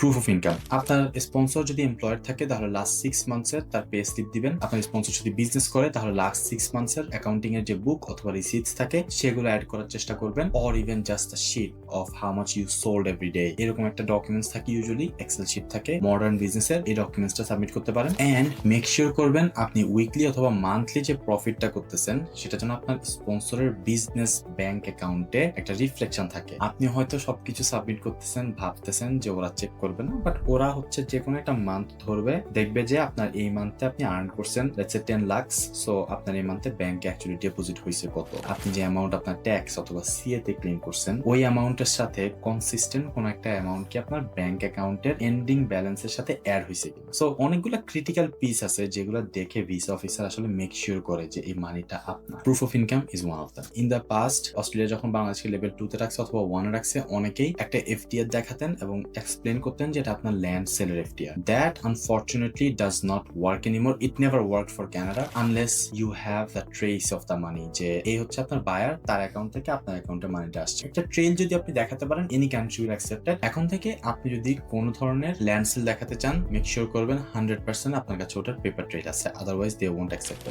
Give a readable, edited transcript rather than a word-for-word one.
Proof of income, আপনার sponsor যদি employer থাকে তাহলে লাস্ট 6 মান্থসের তার পে স্লিপ দিবেন। আপনার স্পন্সর যদি বিজনেস করে তাহলে লাস্ট 6 মান্থসের অ্যাকাউন্টিং এর যে বুক অথবা রিসিপ্টস থাকে সেগুলো অ্যাড করার চেষ্টা করবেন, or even just a sheet of how much you sold every day. এরকম একটা ডকুমেন্টস থাকে, ইউজুয়ালি এক্সেল শিট থাকে মডার্ন বিজনেসের। এই ডকুমেন্টসটা সাবমিট করতে পারেন এন্ড মেক শিওর করবেন আপনি উইকলি অথবা মান্থলি যে প্রফিটটা করতেছেন সেটা যেন আপনার স্পন্সরের বিজনেস ব্যাংক অ্যাকাউন্টে একটা রিফ্লেকশন থাকে। আপনি হয়তো সবকিছু সাবমিট করতেছেন, ভাবতেছেন যে ওরা চেক করবে না, বাট ওরা হচ্ছে যে কোনো একটা মান্থ ধরবে, দেখবে যে আপনার এই মান্থে আপনি আর্ন করছেন লেটস সে 10 লাখ, সো আপনার এই মান্থে ব্যাংকে অ্যাকচুয়ালি ডিপোজিট হয়েছে কত, আপনি যে অ্যামাউন্ট আপনার ট্যাক্স অথবা সিএ তে ক্লেম করছেন ওই অ্যামাউন্টের সাথে কনসিস্টেন্ট কোন একটা অ্যামাউন্ট কি আপনার ব্যাংক অ্যাকাউন্টের এন্ডিং ব্যালেন্সের সাথে অ্যাড হয়েছে কিনা। সো অনেকগুলো ক্রিটিক্যাল পিস আছে যেগুলো দেখে ভিসা অফিসার আসলে মেক শিওর করে যে এই মানিটা আপনার। Proof of income is one of them. In the past Australia যখন বাংলাদেশকে লেভেল 2 তে রাখছে অথবা 1 এ রাখছে, অনেকেই একটা এফডিআর দেখাতেন এবং এক্সপ্লেন করতেন যে এটা আপনার ল্যান্ড সেলের FDR. That unfortunately does not work anymore. It never worked for Canada unless you have the trace of the money, যে এই হচ্ছে আপনার বায়ার, তার অ্যাকাউন্ট থেকে আপনার অ্যাকাউন্টে মানিটা আসছে। একটা ট্রেল যদি আপনি দেখাতে পারেন, এনি কান্ট্রি উইল অ্যাকসেপ্টেড। এখন থেকে আপনি যদি কোনো ধরনের ল্যান্ড সেল দেখাতে চান, মেক শিওর করবেন 100% আপনার কাছে ওটার পেপার ট্রেল আছে, আদারওয়াইজ দে ওয়ন্ট অ্যাকসেপ্ট।